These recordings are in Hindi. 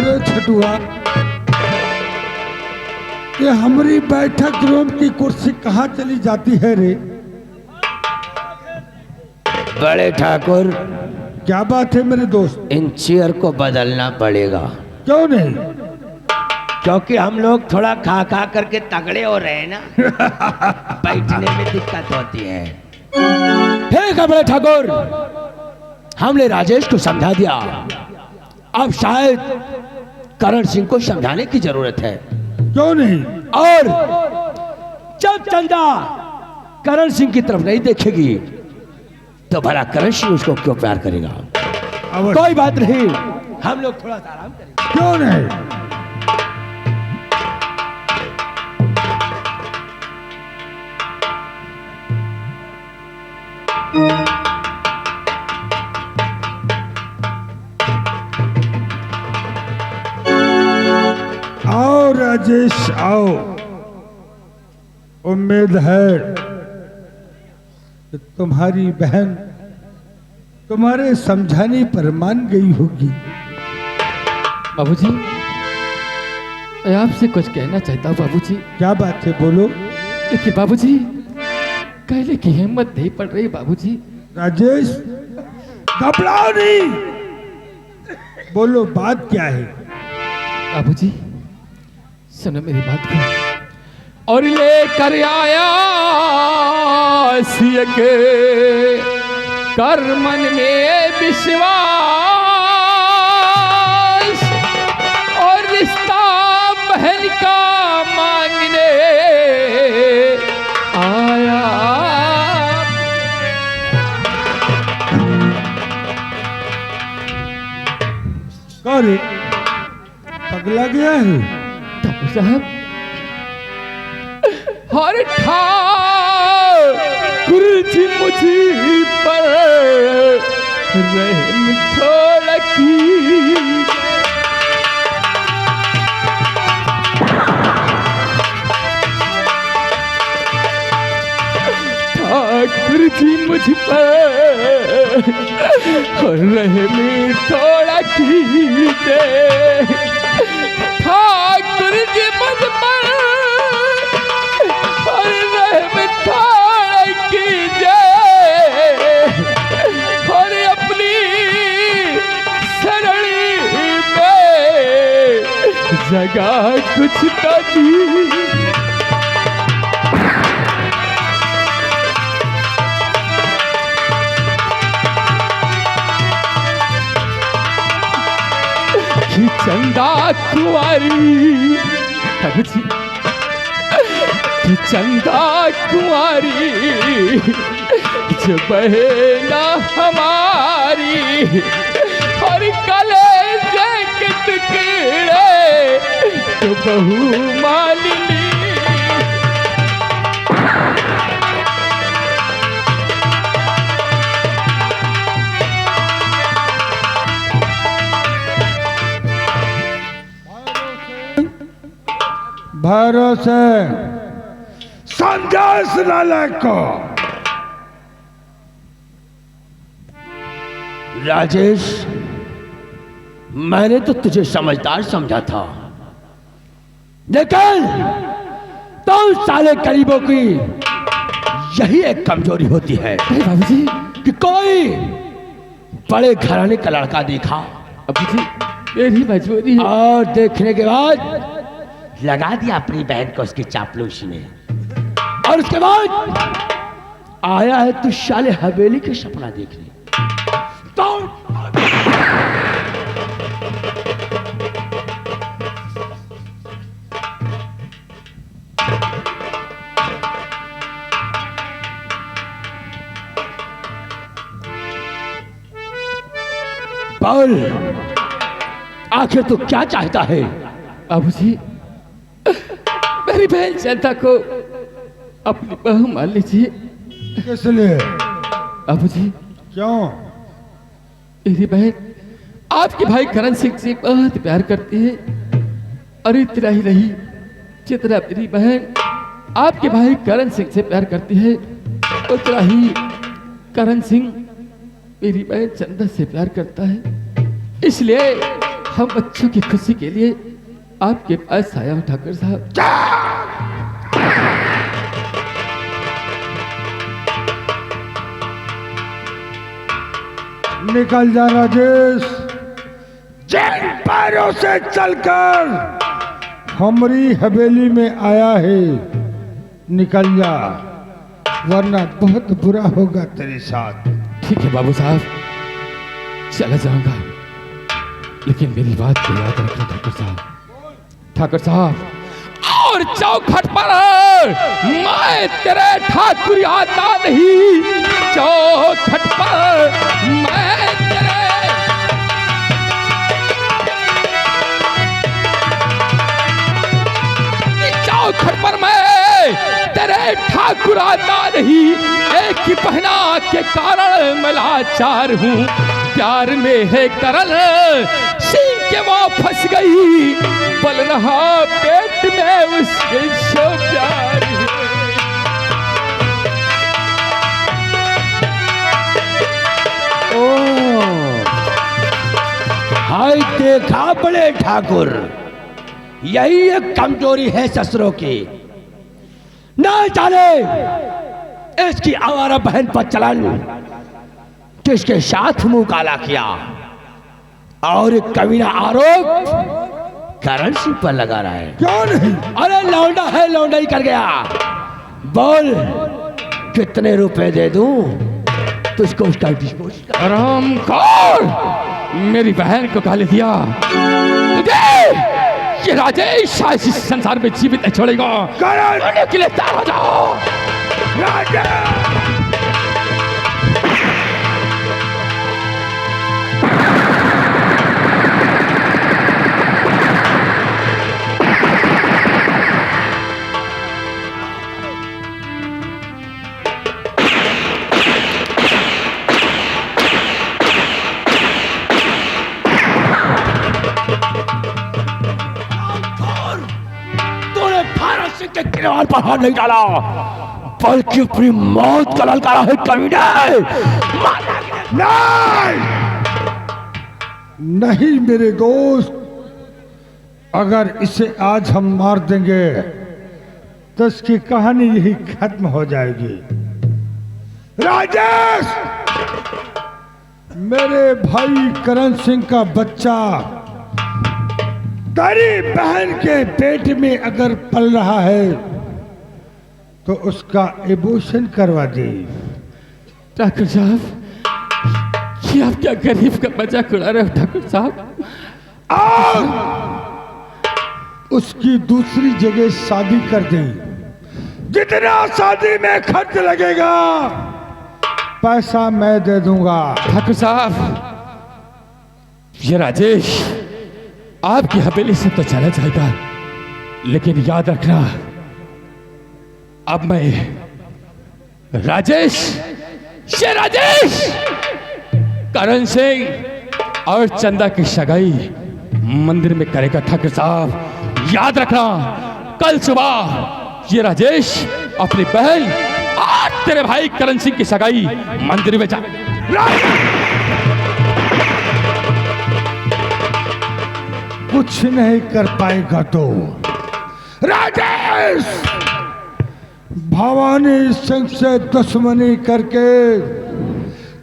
अरे छटुआ, ये हमारी बैठक रूम की कुर्सी कहाँ चली जाती है रे? बड़े ठाकुर, क्या बात है मेरे दोस्त? इन चेयर को बदलना पड़ेगा। क्यों नहीं? क्योंकि हम लोग थोड़ा खा खा करके तगड़े हो रहे हैं ना। बैठने में दिक्कत होती है। ठीक है बड़े ठाकुर, हमने राजेश को समझा दिया, अब शायद करण सिंह को समझाने की जरूरत है। क्यों नहीं? और जब चंदा करण सिंह की तरफ नहीं देखेगी तो भला करण सिंह उसको क्यों प्यार करेगा? कोई बात नहीं, हम लोग थोड़ा सा आराम करेंगे। क्यों नहीं? आओ राजेश आओ। उम्मीद है कि तुम्हारी बहन तुम्हारे समझाने पर मान गई होगी। बाबूजी, मैं आपसे कुछ कहना चाहता हूँ बाबूजी। क्या बात है, बोलो। देखिए बाबूजी, कहने की हिम्मत नहीं पड़ रही बाबूजी। राजेश, घबराओ नहीं, बोलो बात क्या है? बाबूजी सुनो मेरी बात को। और लेकर आया सिय के कर मन में विश्वास, और रिश्ता बहन का मांगने आया। अरे पगला गया है साहब, हर ठाकुर जी मुझी पर रहम थोड़ा की। ठाकुर जी मुझ पर रहम थोड़ा कीजिए। ठाकुर जी मुझ पर रहम थोड़ा कीजिए, और अपनी सरली में जगह कुछ तो दी। चंदा कुंवारी, कि चंदा कुंवारी जो बहना हमारी, और कलेजे के टुकड़े तो बहू मालिनी। भरोसे समझा इस नालायक को। राजेश, मैंने तो तुझे समझदार समझा था, लेकिन तुम साले गरीबों की यही एक कमजोरी होती है बाबूजी कि कोई बड़े घराने का लड़का देखा, बाबूजी मेरी मजबूरी है, और देखने के बाद लगा दिया अपनी बहन को उसकी चापलूसी में, और उसके बाद आया है तू साले हवेली के सपना देखने। तो बोल, आखिर तू क्या चाहता है? बाबूजी मेरी बहन जनता को अपनी बहू मान लीजिए। किस लिए? बाबूजी क्यों? मेरी बहन आपके भाई करण सिंह से बहुत प्यार करती है, और इतना ही नहीं, जितना मेरी बहन आपके भाई करण सिंह से प्यार करती है, उतना ही करण सिंह मेरी बहन चंदा से प्यार करता है। इसलिए हम बच्चों की खुशी के लिए आपके पास आया हूँ ठाकुर साहब। निकल जा राजेश, जिन पैरों से चलकर हमारी हवेली में आया है निकल जा, वरना बहुत बुरा होगा तेरे साथ। ठीक है बाबू साहब, चला जाऊंगा, लेकिन मेरी बात को याद रखना ठाकुर साहब। ठाकुर साहब, और चौखट पर मैं तेरे ठाकुर आता नहीं, चौखट पर मैं तेरे चौखट पर मैं तेरे ठाकुर आता नहीं। एक ही पहना के कारण मैं लाचार हूँ, प्यार में है करल सिंह के वो फंस गई, पल रहा पेट में उसके सो प्यार है। हाय देखा बड़े ठाकुर, यही एक कमजोरी है ससुरों की। ना जाने इसकी आवारा बहन पर चलन किसके साथ मुंह काला किया, और एक कमीना आरोप करण सिंह पर लगा रहा है। क्यों नहीं? अरे लौंडा है, लौंडा ही कर गया। बोल कितने रुपए दे दूं तुझको उसका डिस्पोज कर। आराम कर, मेरी बहन को गाली दिया तुझे ये राजेश इस संसार में जीवित नहीं छोड़ेगा। करण के लिए तैयार हो जाओ। राजेश, के किरवान पर हाथ नहीं डाला, बल्कि अपनी मौत का ललकारा है कमीने। नहीं मेरे दोस्त, अगर इसे आज हम मार देंगे तो इसकी कहानी यही खत्म हो जाएगी। राजेश, मेरे भाई करण सिंह का बच्चा तेरी बहन के पेट में अगर पल रहा है तो उसका एबॉर्शन करवा दे। ठाकुर साहब, ये आप क्या गरीब का मजाक उड़ा रहे हो ठाकुर साहब? और उसकी दूसरी जगह शादी कर दे, जितना शादी में खर्च लगेगा पैसा मैं दे दूंगा। ठाकुर साहब, ये राजेश आपकी हवेली से तो चला जाएगा, लेकिन याद रखना अब मैं राजेश, ये राजेश करण सिंह और चंदा की सगाई मंदिर में करेगा। ठाकुर साहब याद रखना, कल सुबह ये राजेश अपनी बहन और तेरे भाई करण सिंह की सगाई मंदिर में जा। कुछ नहीं कर पाएगा तो राजेश, भवानी सिंह से दुश्मनी करके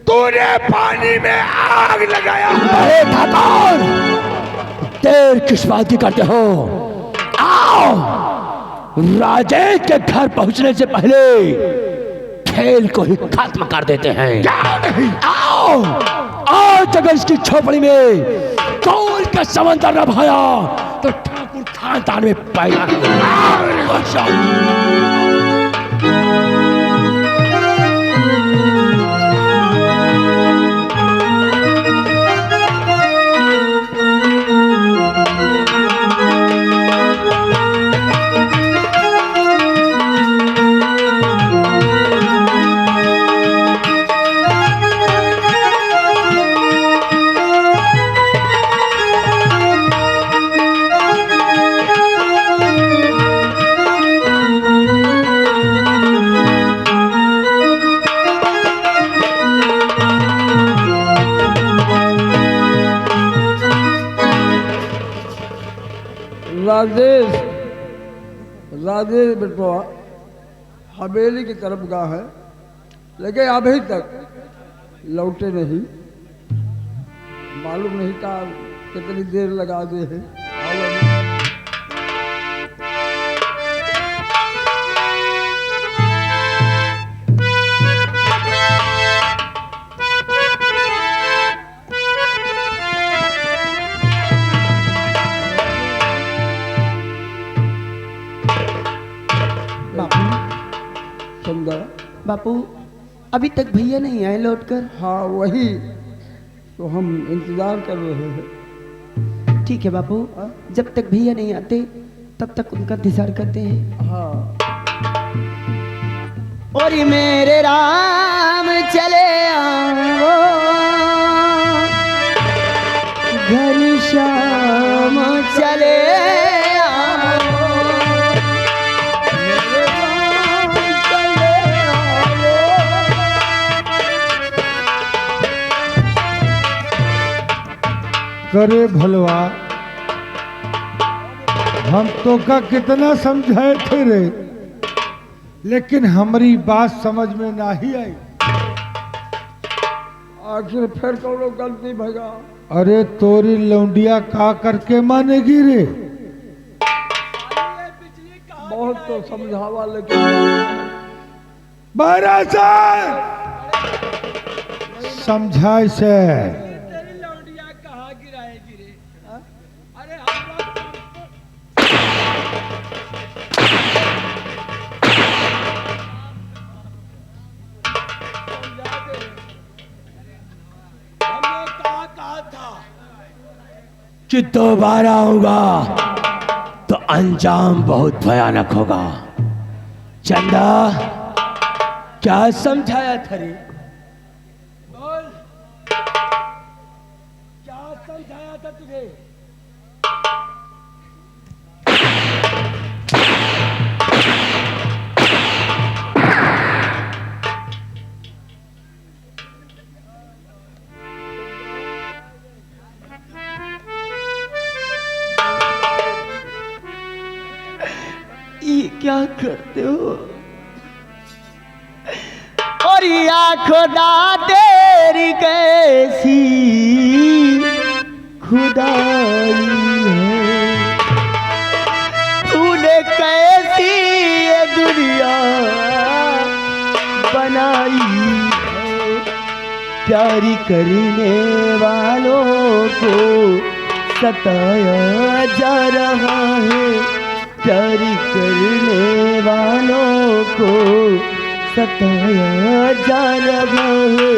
तूने पानी में आग लगाया। अरे ठाकुर, देर किस बात की करते हो? आओ, राजेश के घर पहुंचने से पहले खेल को ही खत्म कर देते हैं। आओ, आज अगर इसकी झोपड़ी में कौन का समंदर न भाया तो ठाकुर खानदान में पैदा राजेश राजेश बेटवा हवेली की तरफ गया है, लेकिन अभी तक लौटे नहीं। मालूम नहीं था कितनी देर लगा दे है। समझा? बापू अभी तक भैया नहीं आए लौटकर। हाँ वही तो हम इंतजार कर रहे हैं। ठीक है बापू, जब तक भैया नहीं आते तब तक उनका इंतजार करते हैं। हाँ और मेरे राम चले आओ घर शाम चले आओ। करे भलवा, हम तो का कितना समझाए थे रे, लेकिन हमारी बात समझ में नहीं आई। आखिर फिर कौनो गलती भगा। अरे तोरी लौंडिया का करके मानेगी रे? बहुत तो समझावा लेकिन बारह समझाए से कि दोबारा होगा तो अंजाम बहुत भयानक होगा। चंदा क्या समझाया था रे? बोल, क्या समझाया था तुझे? ये क्या करते हो? और या खुदा तेरी कैसी खुदाई है, तूने कैसी ये दुनिया बनाई है। प्यारी करने वालों को सताया जा रहा है, प्यारी करने वालों को सताया जा रहा है।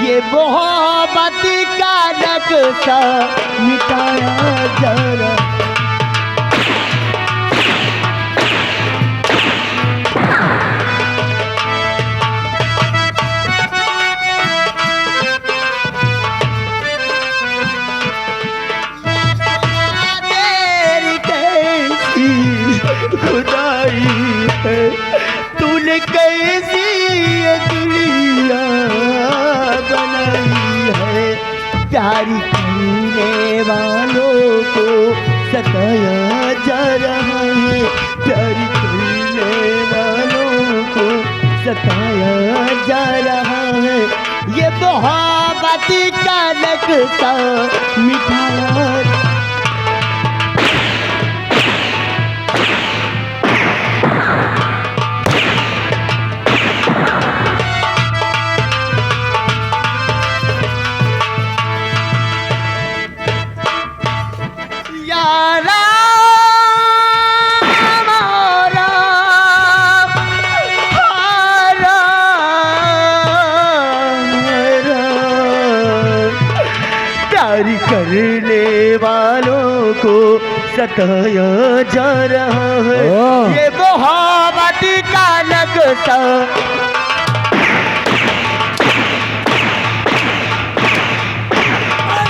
ये मोहब्बत का नक्शा मिटाया जा रहा। खुदाई है, तूने कैसी ये दुनिया बनाई है। प्यारी करने वालों को सताया जा रहा है, प्यारी करने वालों को सताया जा रहा है। ये मोहब्बत का नक्शा मिटाया। प्यारी करने वालों को सताया जा रहा है, ये मोहब्बत का नक्शा।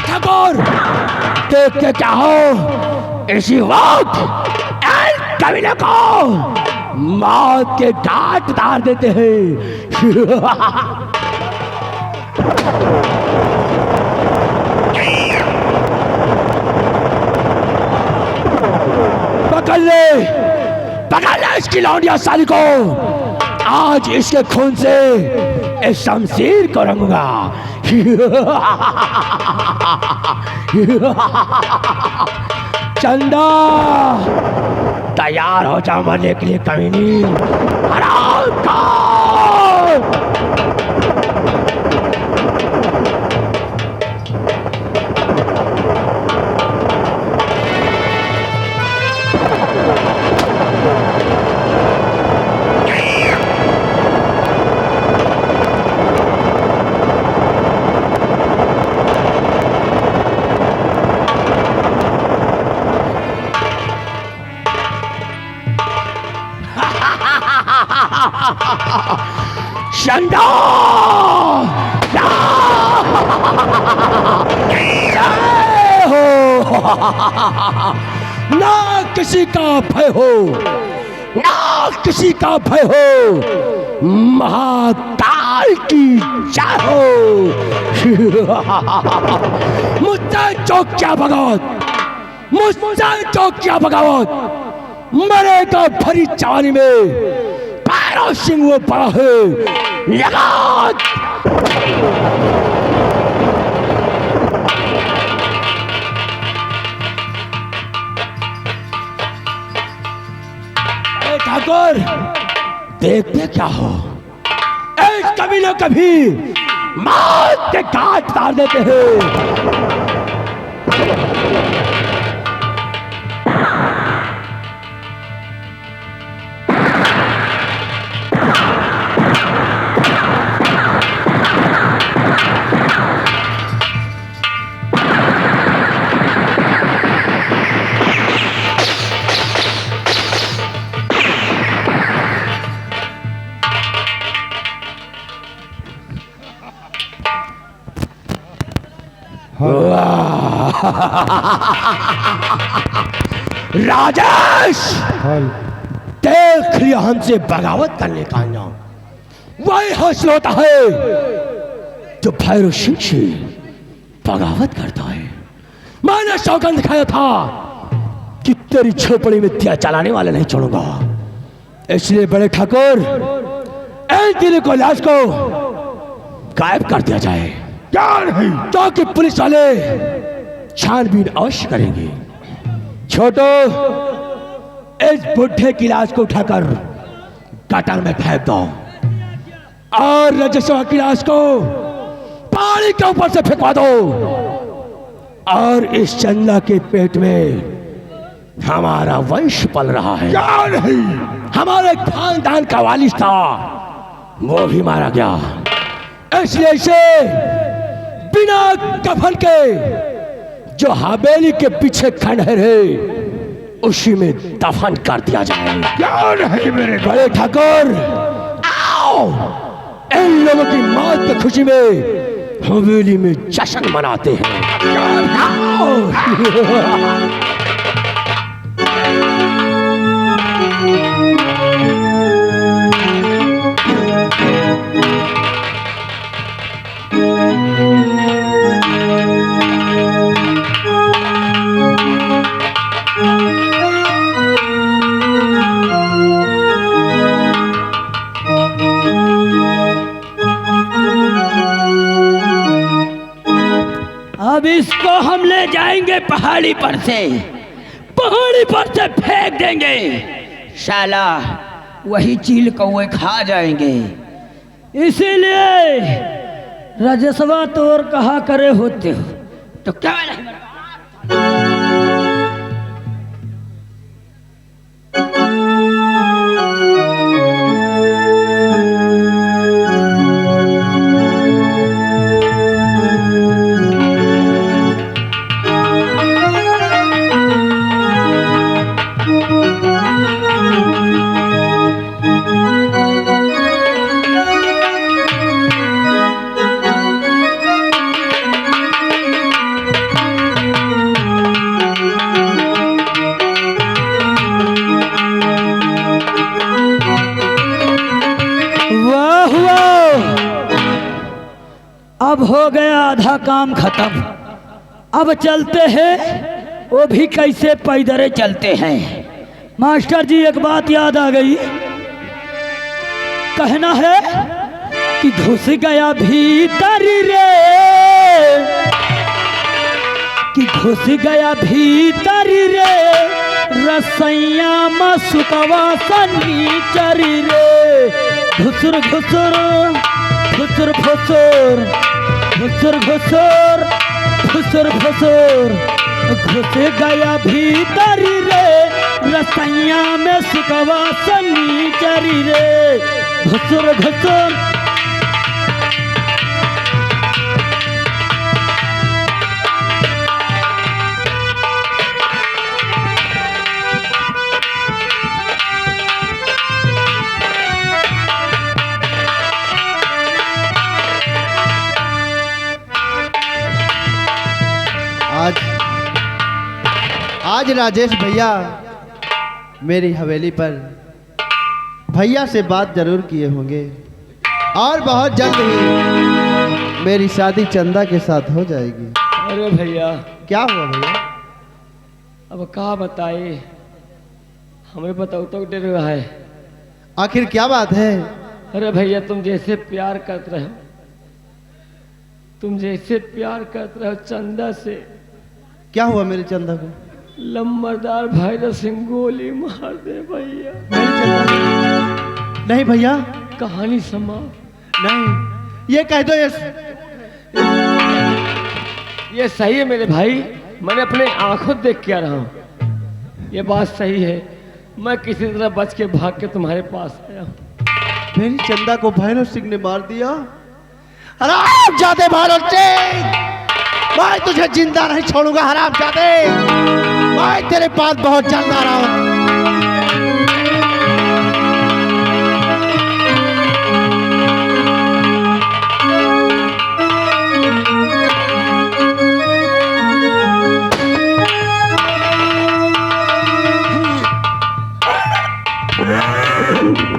ठाकुर देख के क्या हो, इसी वक्त कबीले को मौत के घाट उतार देते हैं। पकड़ ले इसकी लौंडिया साली को। आज इसके खून से इस शमशीर को रंगूंगा। चंदा तैयार हो जा मरने के लिए कमीनी। हराम खोर। चंदा हो ना किसी का भय हो, ना किसी का भय हो। महाकाल की जय हो। मुझसे चौक क्या बगावत, मुझसे चौक क्या बगावत। मरेगा भरी जवानी में, पैरों सिंह वो बड़ा है। लगात ठाकुर देखते क्या हो, कभी ना कभी मौत के घाट उतार देते हैं। राजेश देख लिया हमसे बगावत करने का नाम वही हासिल होता है जो भैरव सिंह से बगावत करता है। मैंने सौगंध खाया था कि तेरी झोपड़ी में दिया जलाने वाले नहीं छोड़ूंगा। इसलिए बड़े ठाकुर इन दिल को लाश को गायब कर दिया जाए। क्या नहीं ताकि पुलिस वाले छानबीन अवश्य करेंगे। छोटो इस बुढ़े की लाश को उठाकर गटर में फेंक दो और रजस्वा की लाश को पानी के ऊपर से फेंकवा दो। और इस चंदा के पेट में हमारा वंश पल रहा है। क्या नहीं हमारे खानदान का वालिद था, वो भी मारा गया। इसलिए इसे बिना कफन के जो हवेली के पीछे खंडहर है उसी में दफन कर दिया जाए। क्या नहीं मेरे बड़े ठाकुर, आओ इन लोगों की मौत की खुशी में हवेली में जश्न मनाते हैं। अब इसको हम ले जाएंगे पहाड़ी पर से फेंक देंगे। शाला वही चील कौवे खा जाएंगे। इसीलिए राजस्वा तोर कहा करे होते हो तो क्या अब हो गया आधा काम खत्म। अब चलते हैं, वो भी कैसे पैदल चलते हैं। मास्टर जी एक बात याद आ गई। कहना है कि घुस गया भीतर रे, कि घुस गया भीतर रे, रसैया मसुकवा सनीचर रे। घुसुर घुसुर घुसुर फुसुर घुसुर घुसुर फुसुर फुसुर, घुस गया भीतर रे, रसैया में सुकवा सनीचर रे। घुसुर घुसुर आज राजेश भैया मेरी हवेली पर भैया से बात जरूर किए होंगे और बहुत जल्द ही मेरी शादी चंदा के साथ हो जाएगी। अरे भैया क्या हुआ भैया? अब कहा बताए, हमें बताओ तो डर रहा है। आखिर क्या बात है? अरे भैया तुम जैसे प्यार करते रहो, तुम जैसे प्यार करते रहो चंदा से, क्या हुआ मेरी चंदा को? लंबरदार भाई सिंह गोली मार दे भैया। नहीं भैया, कहानी समाप्त। नहीं, ये कह दो ये सही है मेरे भाई, मैंने अपने आंखों देख के आ रहा हूँ। ये बात सही है, मैं किसी तरह बच के भाग के तुम्हारे पास आया हूँ। मेरी चंदा को भैरव सिंह ने मार दिया। हरामजादे भैरव सिंह, मैं तुझे जिंदा नहीं छोड़ूंगा हरामजादे। मैं तेरे पास बहुत जल्द आ रहा हूं।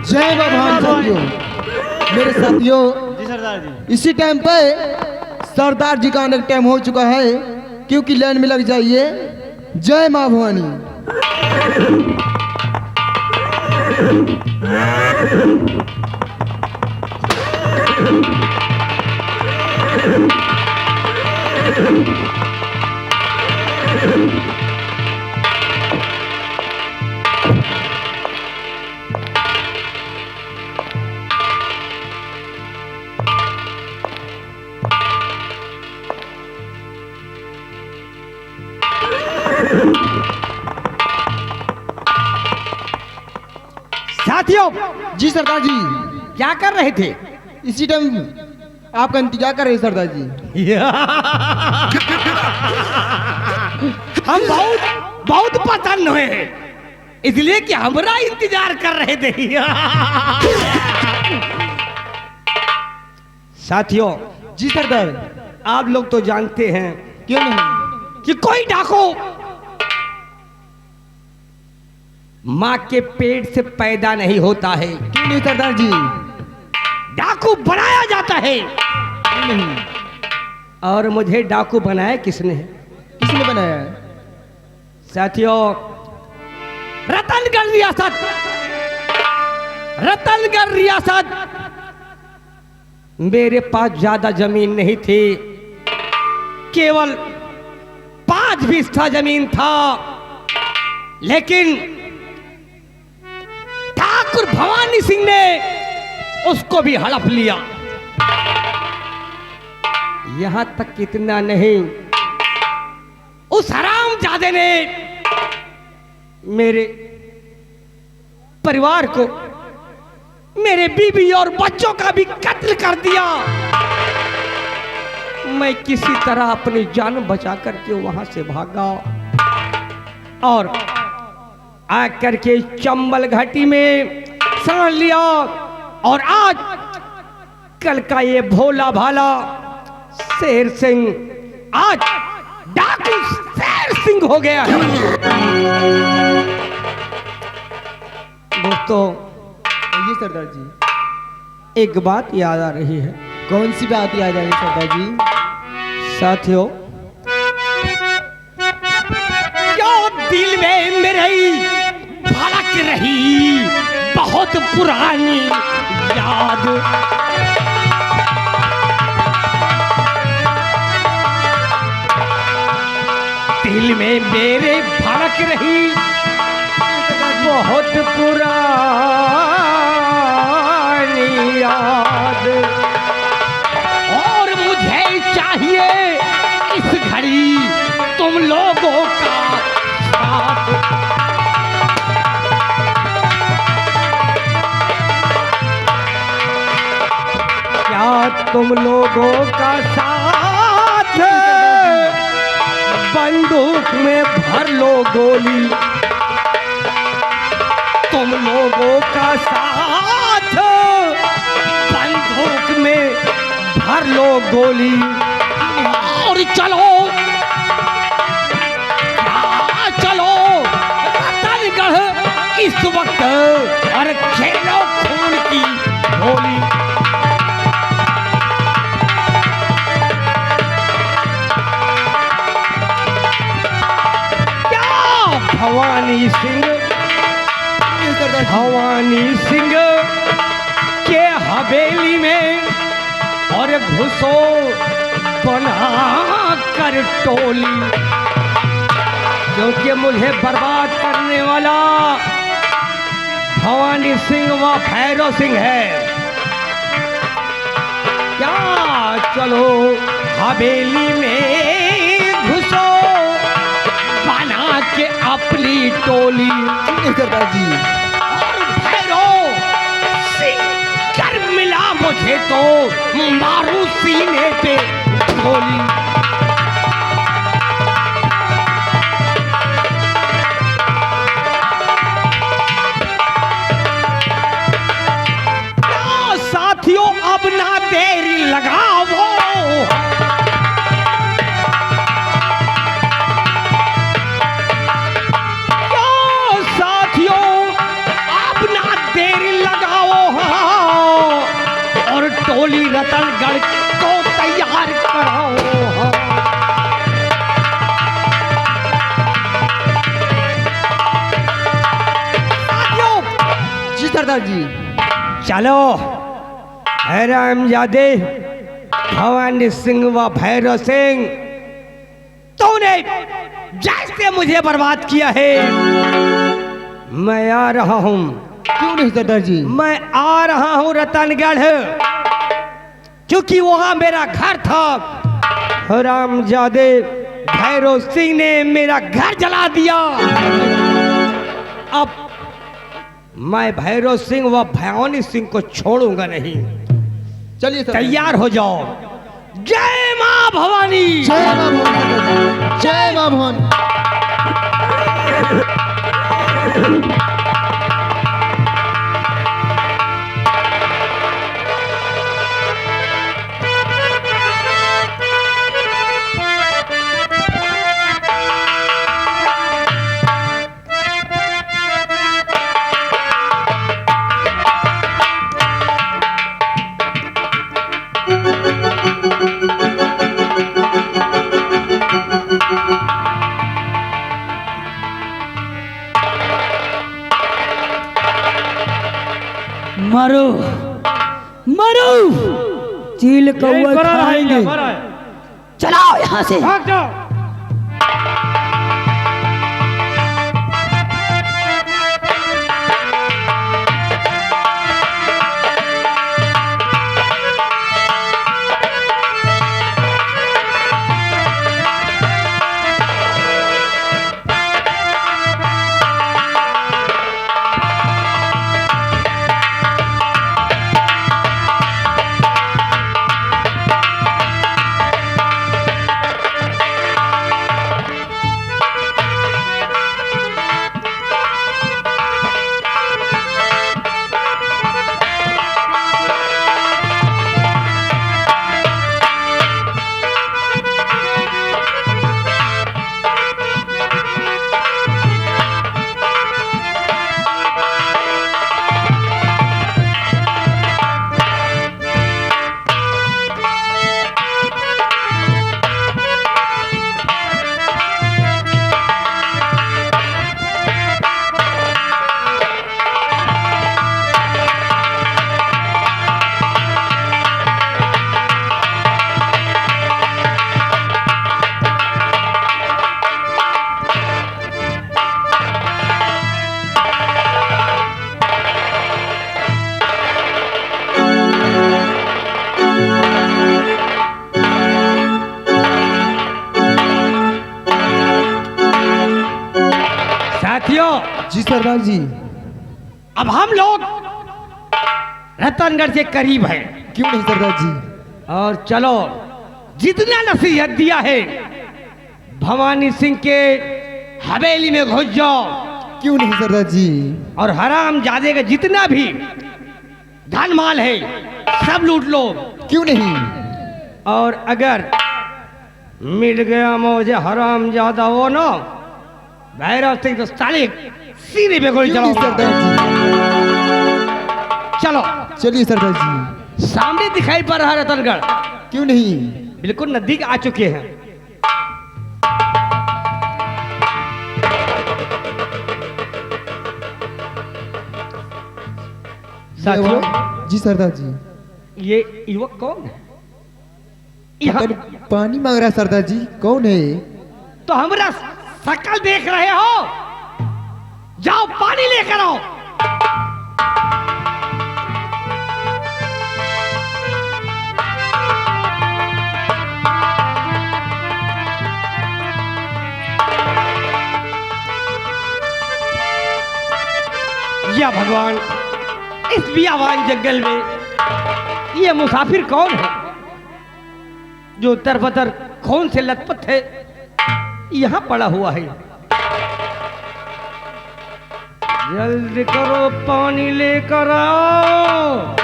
जय भगवान साथियों, मेरे साथियों, जी सरदार जी। इसी टाइम पे सरदार जी का आने का टाइम हो चुका है, क्योंकि लाइन में लग जाइए। जय माँ भवानी। साथियों, जी सरदार जी, क्या कर रहे थे? इसी टाइम आपका इंतजार कर रहे हैं सरदार जी। हम बहुत पसंद हुए हैं, इसलिए कि हमारा इंतजार कर रहे थे। साथियों, जी सरदार। आप लोग तो जानते हैं क्यों नहीं? कि कोई डाकू मां के पेट से पैदा नहीं होता है, क्यों नहीं सरदार जी? डाकू बनाया जाता है। क्यों नहीं? और मुझे डाकू बनाया किसने है? किसने बनाया है? साथियों, रतनगढ़ रियासत मेरे पास ज्यादा जमीन नहीं थी, केवल 5 बिस्सा जमीन था, लेकिन ठाकुर भवानी सिंह ने उसको भी हड़प लिया। यहां तक इतना नहीं, उस हरामजादे ने मेरे परिवार को, मेरे बीवी और बच्चों का भी कत्ल कर दिया। मैं किसी तरह अपनी जान बचा करके वहां से भागा और आकर के चंबल घाटी में समझ लिया, और आज कल का ये भोला भाला शेर सिंह आज डाकू शेर सिंह हो गया है। दोस्तों, ये सरदार जी, एक बात याद आ रही है। कौन सी बात याद आ रही सरदार जी? साथियों, क्यों दिल में मेरे भड़क रही बहुत पुरानी याद। दिल में मेरे भड़क रही बहुत पुरानी याद। और मुझे चाहिए इस घड़ी तुम लोगों का साथ। क्या तुम लोगों का साथ? बंदूक में भर लो गोली, तुम लोगों का साथ बंदूक में भर लो गोली। और चलो चलो रतनगढ़ इस वक्त और खेलो खून की होली। भवानी सिंह के हवेली में और घुसो बना कर टोली। क्योंकि मुझे बर्बाद करने वाला भवानी सिंह व भैरव सिंह है। क्या चलो हवेली में घुसो बना के अपनी टोली। सरदार जी और भैरव सिंह कर मिला मुझे तो मारू सीने पे गोली। साथियों अब ना देरी लगाओ, टोली रतनगढ़ को तैयार कराओ। जी सरदार जी। चलो रामजादे भवानी सिंह व भैरव सिंह, तूने जैसे मुझे बर्बाद किया है मैं आ रहा हूं। क्यों नहीं सरदार जी? मैं आ रहा हूं रतनगढ़, क्योंकि वहां मेरा घर था। रामजादे भैरव सिंह ने मेरा घर जला दिया। अब मैं भैरव सिंह व भवानी सिंह को छोड़ूंगा नहीं। चलिए तैयार हो जाओ। जय मां भवानी। जय मां भवानी। जय मां भवानी। मारो मारो, चील कौवा खाएंगे। चलाओ यहाँ से। भाग जाओ। सरदार जी। अब हम लोग रतनगढ़ के करीब हैं, क्यों नहीं सरदार जी। और चलो जितना नसीहत दिया है भवानी सिंह के हवेली में घुस जाओ, क्यों नहीं सरदार जी। और हराम जादे का जितना भी धन माल है सब लूट लो, क्यों नहीं। और अगर मिल गया मुझे हराम ज्यादा हो ना भैरव सिंह तो साले सीने पे गोली क्यों नहीं चलाओ। सरदार जी। चलो चलिए सरदार जी। सामने दिखाई पड़ रहा रतनगढ़, क्यों नहीं। बिल्कुल नजदीक आ चुके हैं। साथियों, जी सरदार जी। ये युवक कौन है? यहाँ पता नहीं, पानी मांग रहा है सरदार जी। कौन है। तो हमारा शकल देख रहे हो, जाओ पानी लेकर आओ। या भगवान, इस बियावान जंगल में ये मुसाफिर कौन है जो तरबतर खून से लथपथ है, यहां पड़ा हुआ है। जल्दी करो, पानी लेकर आओ।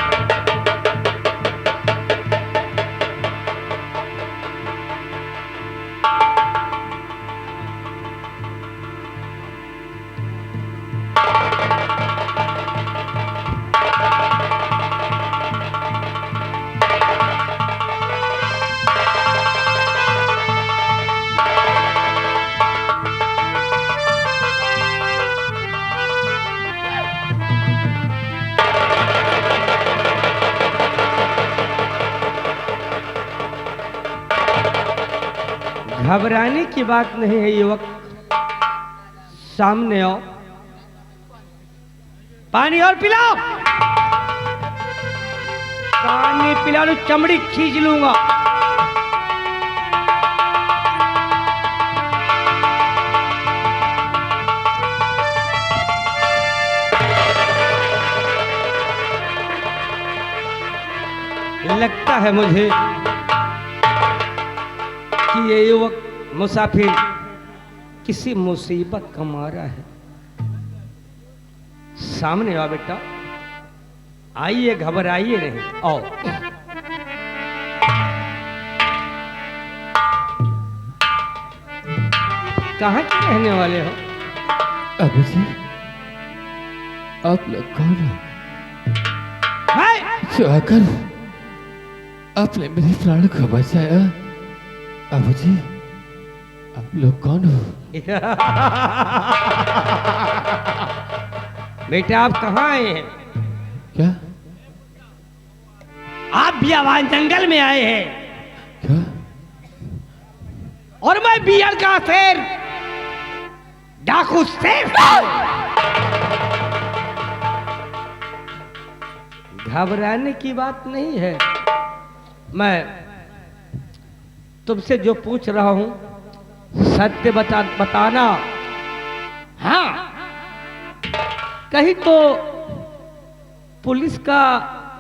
घबराने की बात नहीं है युवक, सामने आओ, पानी और पिलाओ। पानी पिला लो, चमड़ी खींच लूंगा। लगता है मुझे कि ये युवक मुसाफिर किसी मुसीबत का मारा है। सामने आओ बेटा, आइए, घबराइए नहीं, आओ। कहाँ के रहने वाले हो? अबू जी, आप लोग कौन हो? मैं जो आकर आपने मेरे प्राण को बचाया। अबू जी, आप लोग कौन हो? बेटा आप कहाँ आए हैं? क्या आप बियावान जंगल में आए हैं क्या? और मैं बियर का शेर, डाकू शेर। घबराने की बात नहीं है। मैं तुमसे जो पूछ रहा हूं सत्य बताना। हाँ, कहीं तो पुलिस का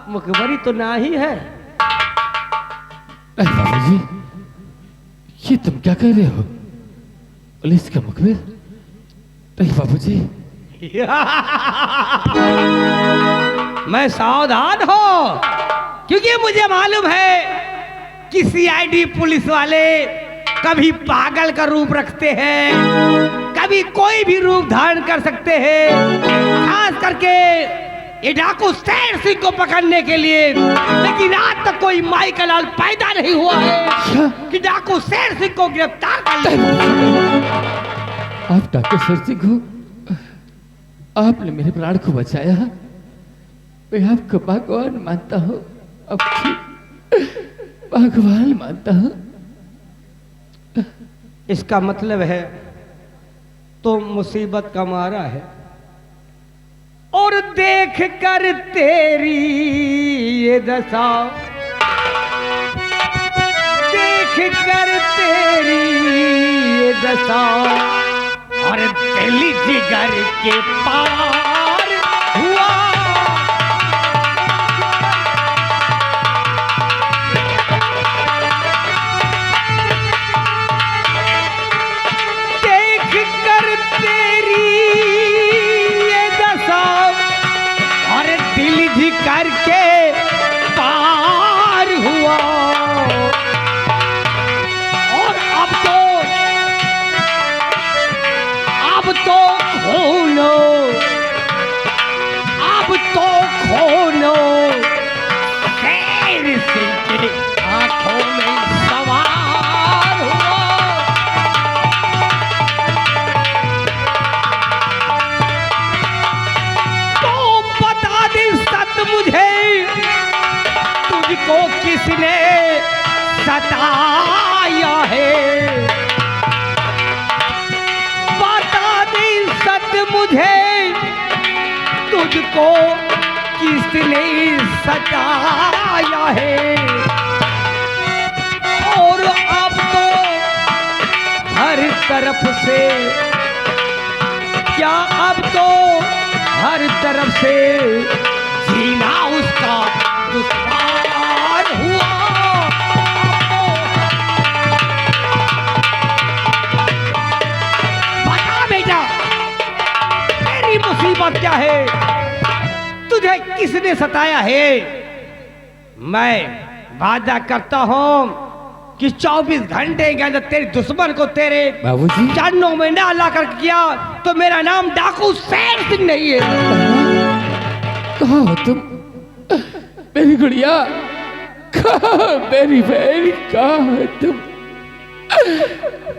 मुखबरी तो ना ही है। अरे बाबू जी, ये तुम क्या कह रहे हो? पुलिस का मुखबिर? नहीं बाबू जी। मैं सावधान हो, क्योंकि मुझे मालूम है कि सीआईडी पुलिस वाले कभी पागल का रूप रखते हैं, कभी कोई भी रूप धारण कर सकते हैं, खास करके ये डाकू शेर सिंह को पकड़ने के लिए। लेकिन आज तक कोई माई का लाल पैदा नहीं हुआ है कि डाकू शेर सिंह को गिरफ्तार कर ले। आप डाकू शेर सिंह हो? आपने मेरे प्राण को बचाया। मैं आपको भगवान मानता हूँ, भगवान मानता हूँ। इसका मतलब है तो मुसीबत का मारा है, और देख कर तेरी ये दशा, देख कर तेरी ये दशा, और दिल जिगर के पार हुआ। देख कर तेरी ये दशा और दिल जिगर के पार हुआ। और अब तो खोनो, अब तो खोनो शेर सिंह के आंखों में सवार हुआ। तो बता दे सत मुझे, तुझको किसने सताया है। मुझे तुझको किसने सताया है। और अब तो हर तरफ से, क्या अब तो हर तरफ से जीना उसका दुश्वार हुआ। बता बेटा मुसीबत क्या है, तुझे किसने सताया है। मैं वादा करता हूं कि 24 घंटे के अंदर तेरे दुश्मन को तेरे बाबूजी जानों में ना ला कर किया तो मेरा नाम डाकू शेर सिंह नहीं है। कहाँ हो तुम मेरी गुड़िया, कहाँ मेरी बहन, कहाँ हो तुम।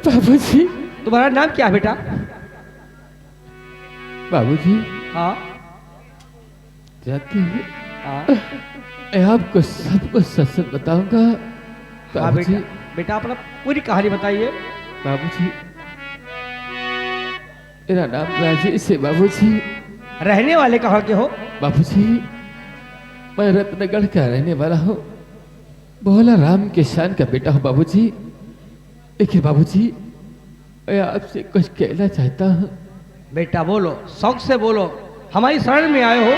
बाबूजी तुम्हारा नाम क्या है बेटा। बाबूजी हाँ जाते हैं, हाँ मैं आपको सब कुछ सच सच बताऊंगा। हाँ बाबूजी बेटा, बेटा अपना पूरी कहानी बताइए। बाबूजी मेरा नाम राजेश है बाबूजी। रहने वाले कहाँ के हो। बाबूजी मैं रत्नगढ़ का रहने वाला हूँ, भोला राम किसान का बेटा हूँ बाबूजी। देखिए बाबूजी मैं आपसे कुछ कहना चाहता हूँ। बेटा बोलो, शौक से बोलो, हमारी शरण में आए हो।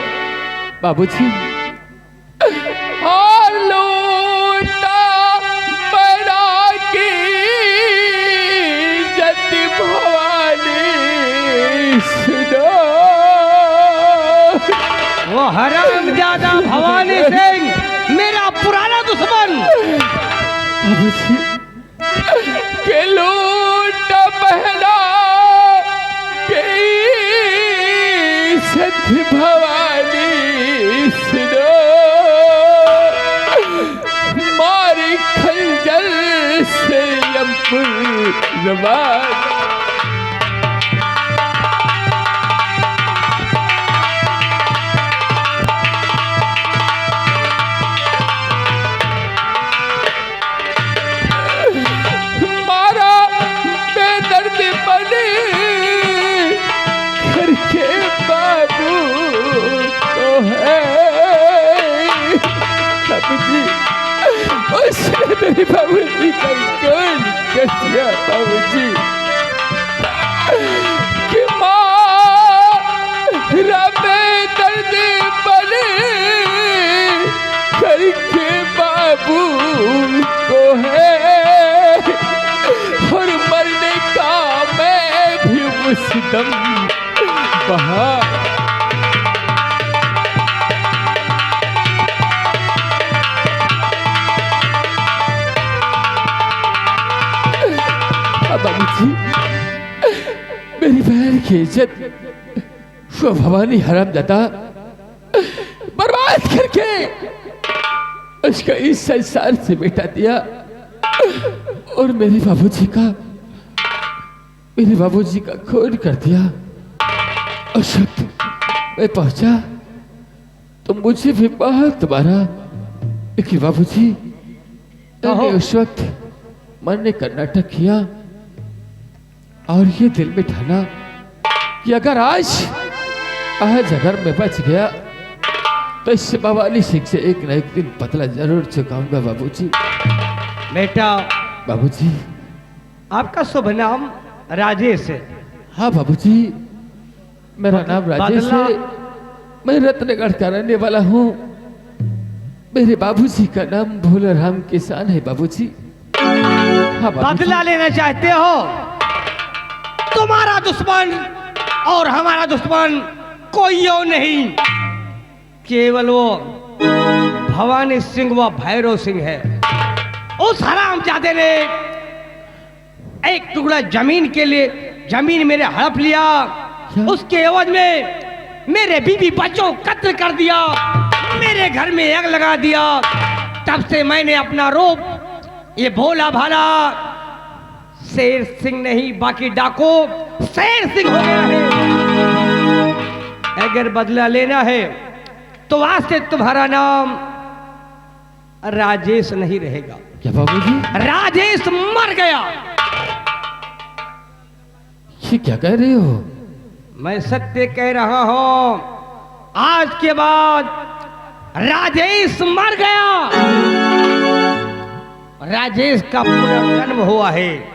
बाबूजी वो हरामजादा भवानी सिंह मेरा पुराना दुश्मन। बाबूजी के लूट बहना के सत्य भवानी सुनो, मारी खंजर से यमपुर रवाना। उसने मेरी बाबूजी का कौन कर दिया बाबूजी कि माँ रबे दर्द बने करके बाबू को है, और मरने का मैं भी मुस्दम बहा। बाबूजी मेरी बहन की इज्जत वो भवानी हरामजादा बर्बाद करके उसका इस संसार से मिटा दिया, और मेरे बाबूजी का खून कर दिया। उस वक्त मैं पहुंचा तो मुझे भी बहुत मारा, लेकिन बाबूजी मैंने उस वक्त मरने का नाटक किया और ये दिल में ठाना कि अगर आज अगर मैं बच गया तो इस भवानी सिंह से एक न एक दिन बदला जरूर चुकाऊंगा बाबूजी। बेटा बाबूजी आपका शुभ नाम राजेश है, हाँ बाबूजी, मेरा नाम राजेश बदला। है। मैं रत्नगढ़ का रहने वाला हूँ। मेरे बाबूजी का नाम भोलाराम किसान है बाबूजी। हाँ बाबूजी। बदला लेना चाहते हो? तुम्हारा दुश्मन और हमारा दुश्मन कोई और नहीं, केवल वो भवानी सिंह व भैरव सिंह है। उस हरामजादे ने एक टुकड़ा जमीन के लिए जमीन मेरे हड़प लिया। उसके एवज में मेरे बीवी बच्चों को कत्ल कर दिया, मेरे घर में आग लगा दिया। तब से मैंने अपना रूप ये भोला भाला शेर सिंह नहीं, बाकी डाकू शेर सिंह हो गया है। अगर बदला लेना है तो आज से तुम्हारा नाम राजेश नहीं रहेगा। क्या बाबूजी? राजेश मर गया। ये क्या कह रहे हो? मैं सत्य कह रहा हूं। आज के बाद राजेश मर गया। राजेश का पुनर्जन्म हुआ है।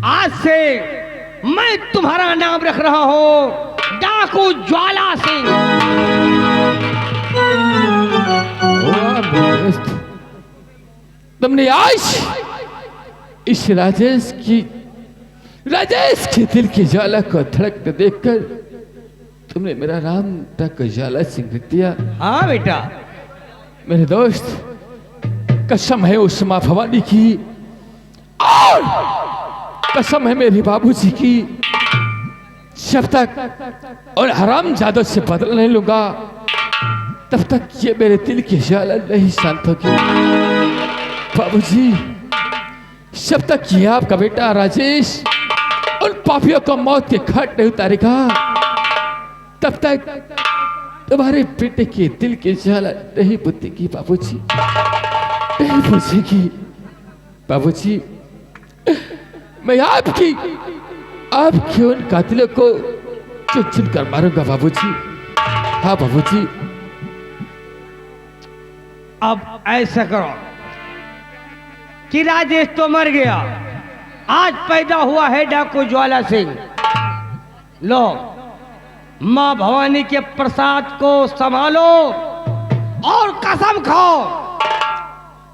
आज से मैं तुम्हारा नाम रख रहा हूं डाकू ज्वाला सिंह। वाह मेरे दोस्त, तुमने आज इस राजेश के दिल की ज्वाला को धड़कते देखकर तुमने मेरा नाम तक ज्वाला सिंह रख दिया। हाँ बेटा। मेरे दोस्त, कसम है उस माँ भवानी की और कसम है मेरे बाबूजी की, जब तक और हरामजादों से बदला नहीं लूंगा तब तक ये मेरे दिल की ज्वाला नहीं शांत होगी। बाबूजी, जब तक ये आपका बेटा राजेश उन पापियों को मौत के घाट नहीं उतारेगा तब तक तुम्हारे बेटे के दिल की ज्वाला नहीं बुझेगी बाबूजी, नहीं बुझेगी। बाबूजी, मैं आपके उन कातिलों को चुन चुन कर मारूंगा बाबूजी। हाँ बाबूजी। अब ऐसा करो कि राजेश तो मर गया, आज पैदा हुआ है डाकू ज्वाला सिंह। लो, माँ भवानी के प्रसाद को संभालो और कसम खाओ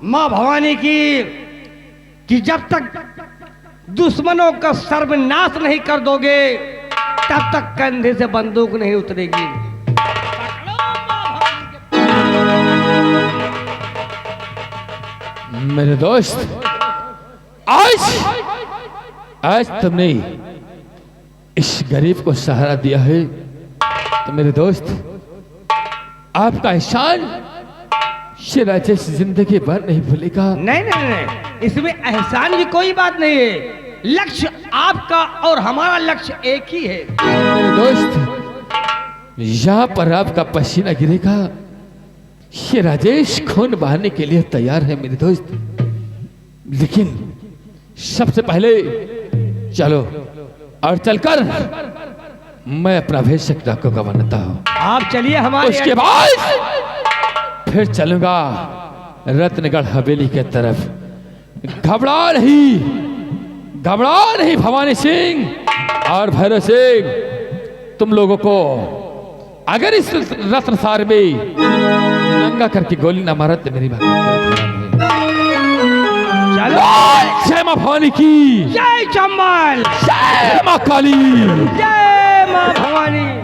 माँ भवानी की कि जब तक दुश्मनों का सर्वनाश नहीं कर दोगे तब तक कंधे से बंदूक नहीं उतरेगी। मेरे दोस्त, आज तुमने इस गरीब को सहारा दिया है तो मेरे दोस्त, आपका एहसान ये राजेश जिंदगी भर नहीं भूलेगा। नहीं नहीं नहीं, इसमें एहसान की कोई बात नहीं है। लक्ष्य आपका और हमारा लक्ष्य एक ही है। मेरे दोस्त, यहाँ पर आपका पसीना गिरेगा, ये राजेश खून बहाने के लिए तैयार है मेरे दोस्त। लेकिन सबसे पहले चलो और चलकर मैं अपना भेषक डाकू का बनता हूँ। आप चलिए हमारे। उसके बाद फिर चलूंगा रत्नगढ़ हवेली के तरफ। घबरा नहीं भवानी सिंह और भैरव सिंह, तुम लोगों को अगर इस रत्नसार में नंगा करके गोली ना मारा तो मेरी बात चलो। जय माँ भवानी की, जय चंबल, जय माँ काली, जय माँ भवानी।